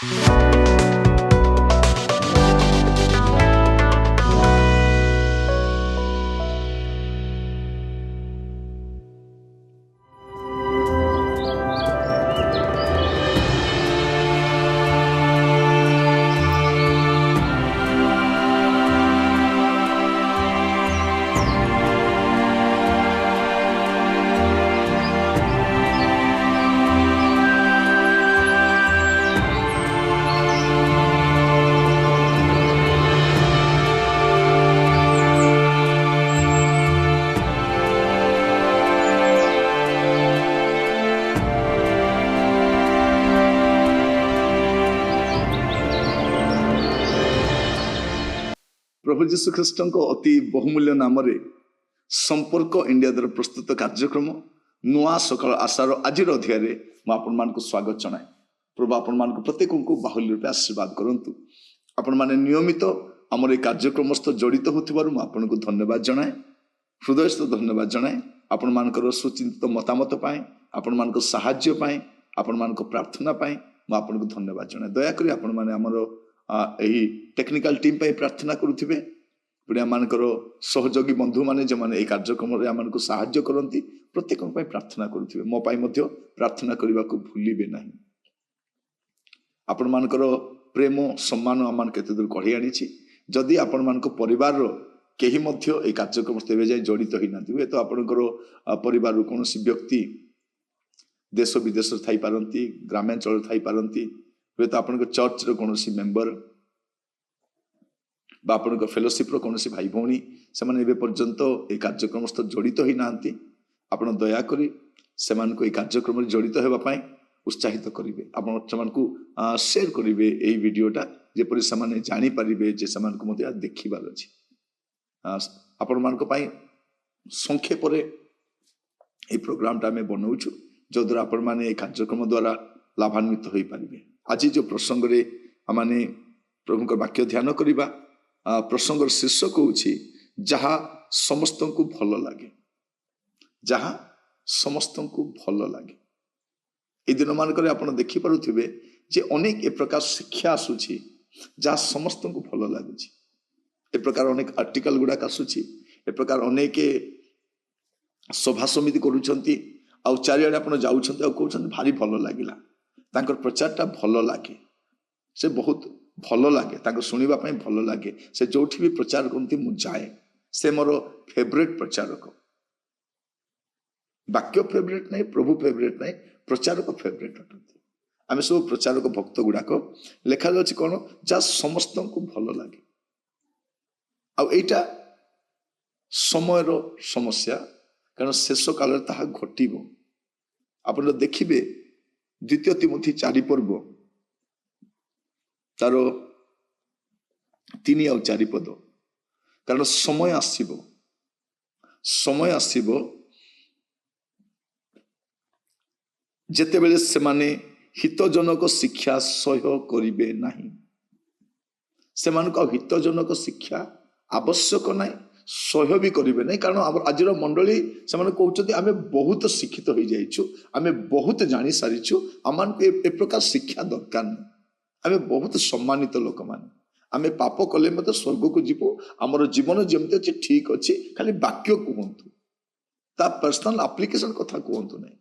प्रभु जीशु ख्रीष्ट अति बहुमूल्य नाम संपर्क इंडिया द्वारा प्रस्तुत कार्यक्रम नुआ सकाल आशार आज अध्याय मुझे स्वागत जनाए। प्रभु आपण मान प्रत्येक को बाहुल्य रूपे आशीर्वाद करंतु। आपण माने नियमित आमर कार्यक्रम जड़ित होने को धन्यवाद जनाए, हृदयस्थ धन्यवाद जनाए। आपण मानकर सुचिंतित मतामत पाए, आपण मान साहाय्य पाए, आपण मान प्रार्थना पाए मुझे को धन्यवाद जनाए। दयाकोरी आपण माने आमर यही टेक्निकल टीम पे प्रार्थना करुथिबे, पुणी आमर सहयोगी बंधु माने जो माने कार्यक्रम आम को साहाय्य करती प्रत्येक प्रार्थना करुथिबे। मो पाई मध्य प्रार्थना करने को भूलिबे नहीं। आपण मानकर प्रेम सम्मान आम केते दूर कढ़ी आनी। जदि आपण मान परिवार केही मध्य ए कार्यक्रम तेबे जाय जड़ित होई नांती हुए तो आपणकर परिवार कौन व्यक्ति देश विदेश थाई पारंती, ग्रामांचल थाई पारंती, हुए तो आपण चर्च रो कौन मेंबर बा आपण फेलोशिप रो कौन भाई भौणी से माने पर्यंत ए कार्यक्रम जड़ित होई नांती। आपण दया करी से मानको ए कार्यक्रम जड़ित हेबा पाई उत्साहित करिवे। आपण सेमानकु शेयर करिवे एई वीडियोटा जेपरि सेमाने जानि परिबे जे सेमानकु मते देखिबार अछि। आपण मानको पाई संक्षेप रे ए प्रोग्रामटा में बनाउछु जो द्वारा आपण माने ए कार्यक्रम द्वारा लाभान्वित होई परिबे। आज जो प्रसंग रे आमाने प्रभु को वाक्य ध्यान करिबा, प्रसंग शीर्षक होछि जहा समस्तंकु भल लागे। जहा समस्तंकु भल लागे। ए दिन मानकर आपण देखि पारुथिबे जे अनेक ए प्रकार शिक्षा आसुछि जहा समस्तंकु भल लागुछि। ए प्रकार अनेक आर्टिकल गुडाक आसुछि, ए प्रकार अनेक सभा समिति करूछंती आ चारियाडे आपण जाउछंती आ कहउछंती भारी भल लागिला, तांकर प्रचारटा भल लागे, से बहुत भल लागे, तांको सुनिबा पई भल लागे। से जोठी भी प्रचार करती मु जाए, से मोर फेवरेट प्रचारक। वाक्य फेवरेट नहीं, प्रभु फेवरेट नहीं, प्रचारक फेवरेट अटंती। आम सब प्रचारक भक्त गुड़ाक लेखा जाछि कोन जा समस्त को भल लागे। आईटा समय समस्या, कारण शेष काल ताहा घटिबो। आपण देखिबे द्वितीय तिमोथी 4 पर्व तार 3 और 4 पद, कारण समय आसीबो, समय आसीबो जेतेबेले से माने हितजनक शिक्षा सह्य करिबे नाही। से मानको हितजनक शिक्षा आवश्यक नाही, सह्य भी करिबे नाही। कारण आज मंडली से माने कहउछथि आमे बहुत शिक्षित हो जाइछु, आमे बहुत जानि सारिछु, आमान ए प्रकार शिक्षा दरकार नहीं। आमे बहुत सम्मानित लोक मान, आमे पाप कले मते स्वर्ग को जीवो। हमर जीवन जेमते अछि ठीक अछि, खाली वाक्य कहंतु, ता पर्सनल एप्लीकेशन कथा कहंतु नहीं।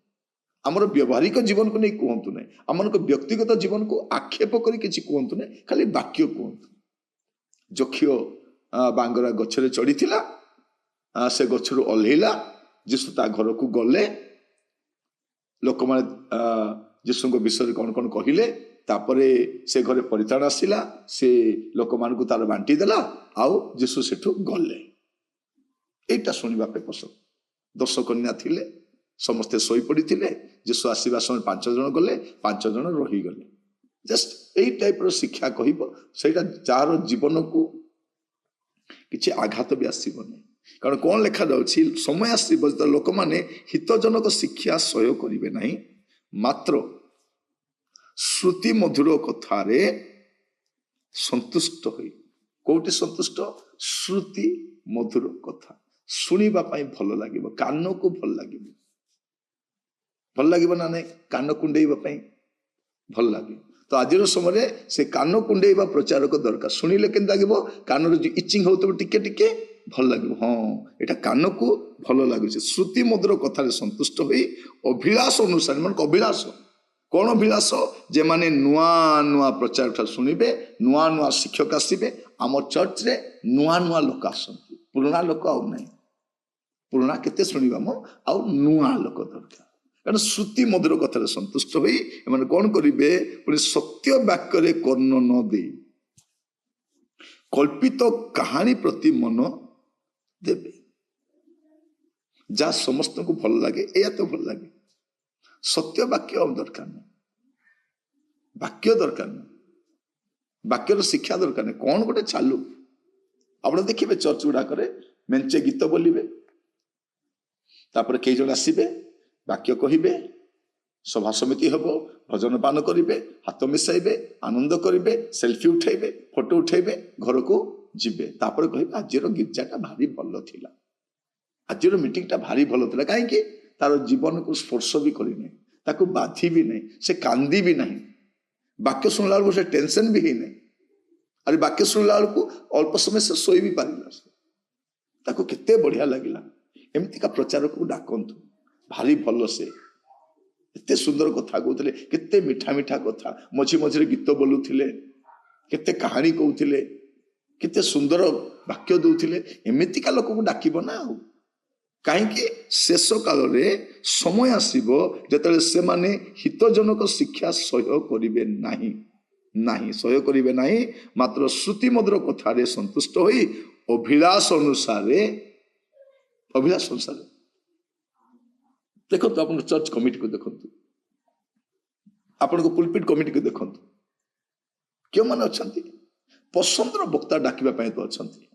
हमर व्यवहारिक जीवन को नहीं कहंतु नहीं, हमर व्यक्तिगत जीवन को आक्षेप करी किछि कहंतु नहीं, खाली वाक्य कहंतु। जखियो बांगरा गछरे चढ़ीथिला, से गछरु ओल्हेला, जीसु ता घर को गले, लोक माने जीसु को विषय कौन कौन कहिले, तापरे से घरे परिताण आसिला, से लोक मान को तार बांटी देला, आउ जीसु सेठु गले। एटा सुनिबा पे पसंद। 10 कन्या थिले, समस्ते सोई पड़ी थिले, जीसु आसीबा समय 5 जन गले, 5 जन रही गले। जस्ट एई टाइप रो शिक्षा कहिबो, सेटा जार जीवन को किछि आघात भी आसीबनी। कारण कोन लेखा जाउछि, समय आसीबो त लोक माने हितजनक शिक्षा सह्य करिवे नाही, मात्र श्रुति मधुर कथारे संतुष्ट होई। कोठी संतुष्ट? श्रुति मधुर कथा सुनिबा पई भल लागिबो, कान को भल लागिबो। भल लागिबो ना नहीं, कान कुंडेइबा पई भल लागे। तो आज समय से कान कुंडेवा प्रचारक दरकार शुणिले के लगे कान इचिंग हो टिके टिके भल लगे हाँ यहाँ कान को भल लगुच श्रुति मधुर कथार संतुष्ट हो अभिलाष अनुसार मान अभिलाष कौन अभिलाष जे माने नुआ नुआ प्रचार शुणिबे नुआ नुआ शिक्षक आसबे आम चर्च रे नुआ नुआ लोक आसती पुराना लोक आउ ना पुराना केते शुणा मो आउ नुआ लोक दरकार कारण श्रुति मधुर कथार संतुष्ट हो कौन करेंगे पुणी सत्य वाक्य कर्ण न दे कल्पित कहानी प्रति मन देवे जहाँ समस्त को भल लगे या तो भल लगे सत्य वाक्य दरकार नहीं वाक्य दरकार नहीं वाक्यर शिक्षा दरकार नहीं कौन गोटे चालू आप देखिए चर्च गुड़ाक मेंचे गीत बोलिबे तापर कई जन आसबे वाक्य कहिबे सभा समिति हम भजन पान करेंगे हाथ मिसाइबे आनंद करेंगे सेल्फी उठेबे फोटो उठेबे घर को जीवे तापर कहे आज गिर्जाटा भारी भल थिला आज मीटिंगटा भारी भल थिला कहीं तार जीवन को स्पर्श भी करना ताकू बाधी भी नहीं से कांदी भी नहीं वाक्य शुणला बेलू से टेंशन भी नहीं अरे वाक्य शुणला बेलू अल्प समय से शोई भी पारा केते बढ़िया लगिला एमती का प्रचारक को डाकंतु भारी भल से एते सुंदर कथा कहते केते मीठा मीठा कथा मझी मझे गीत बोलुथिले केते कहानी कहते केते सुंदर वाक्य दौले एमती का लोक को डाकिब ना कहीं शेष काल रे समय आसीबो जेतले से माने हितजनक शिक्षा सह्य करिवे नाही सह्य करिवे नाही मात्र श्रुति मधुर कथारे संतुष्ट होई अभिलाष अनुसार देखो तो अपन चर्च कमिटी को देखो आपण को पुलपिट कमिटी को देखो क्यों मान अच्छा पसंदर वक्ता डाकिबा पय तो अछंती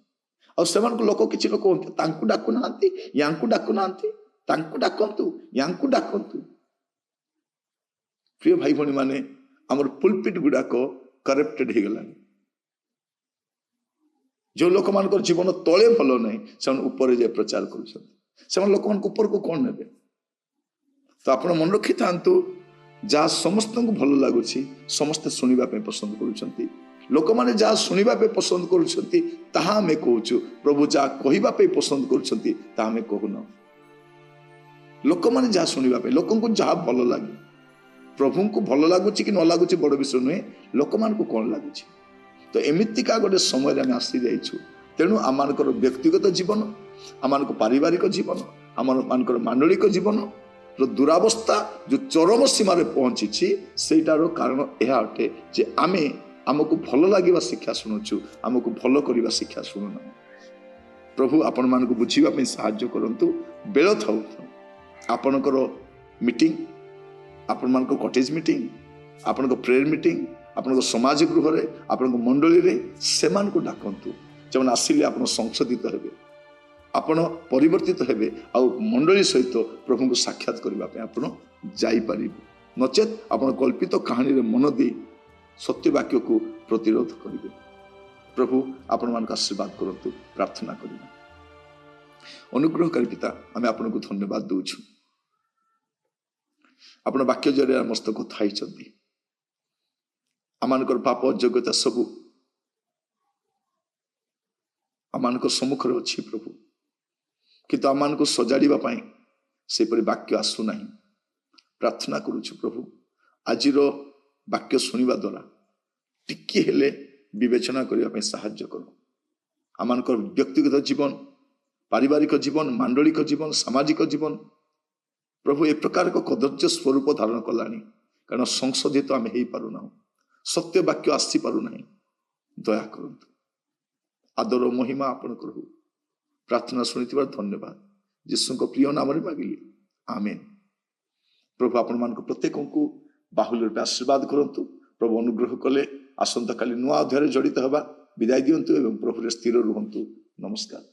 और सेमान को लोक किछि लोक तांकु डाकु नांती यांकु डाकु नांती तांकु डाकंतु यांकु डाकंतु प्रिय भाई भणी माने हमर पुलपिट गुडाक करप्टेड हे गलानी जो लोक मानकर जीवन तले भलो नहीं से ऊपर जे प्रचार करुछंती से लोक मान ऊपर को कौन नेबे तो आप मन रखी था जहाँ समस्त को भल लगुच समस्ते शुणा पसंद करुँच लोक मैंने जहाँ शुणा पसंद करुँच कहूँ प्रभु जहाँ कहवाई पसंद करुँच कहून लोक मैंने जहाँ शुणा लोक को जहाँ भल लगे प्रभु को भल लगुच कि न लगुच बड़ विषय नुहे लोक मान को कौन लगुच तो एमतीका गोटे समय आम आसी जाइछु तेणु आम व्यक्तिगत जीवन आम पारिवारिक जीवन आम मांडलिक जीवन दुरावस्था जो चरम सीमार पहुंची सेटार कारण यह अटे जे आमे आमको भल लगे शिक्षा शुणुचु आमको भल करवा शिक्षा शुणुना प्रभु आपण मान को बुझापी साहाय्य करंतु बेल थाउ आपणकर मीटिंग आपण मान कटेज मीटिंग आपण प्रेयर मीटिंग आपण समाज गृह आपण मंडली रे सेमान को डाकंतु जब आसिले आप संशोधित हेबे आपण परिवर्तित हेबे आ मंडली सहित प्रभु को साक्षात करने आपण जापर नचेत आपण कल्पित कहानी रे मन दे सत्य वाक्य को प्रतिरोध करेंगे प्रभु आपण मान आशीर्वाद करंतु प्रार्थना करिबा अनुग्रहकारी पिता आम आपण को धन्यवाद दूछु आपण वाक्य जरिया मस्त कथा होइछंती आमानकर पाप अयोग्यता सबू आमानकर सम्मुख रे अछि प्रभु किंतु आमान को सजाड़िबा पई सेपरि वाक्य आसु नाही प्रार्थना करूछु प्रभु आजिर वाक्य सुनिबा द्वारा टिके हेले विवेचना करबा पई सहाय्य करो आमानकर व्यक्तिगत जीवन पारिवारिक जीवन मांडलिक जीवन सामाजिक जीवन प्रभु ए प्रकार को कदर्य स्वरूप धारण कलानी कारण संशोधित आम हो पारुना सत्य वाक्य आसी पारुना दया करंतु आदर महिमा आपण करहु प्रार्थना शुणी धन्यवाद यीशु को प्रिय नाम मागिली आमेन प्रभु आपण मान प्रत्येक को बाहुल्य रूपे आशीर्वाद करंतु प्रभु अनुग्रह कले आसंता काली नुआ अध्याय जड़ित हवा विदाय दियंतु एवं प्रभु स्थिर रुहंतु नमस्कार।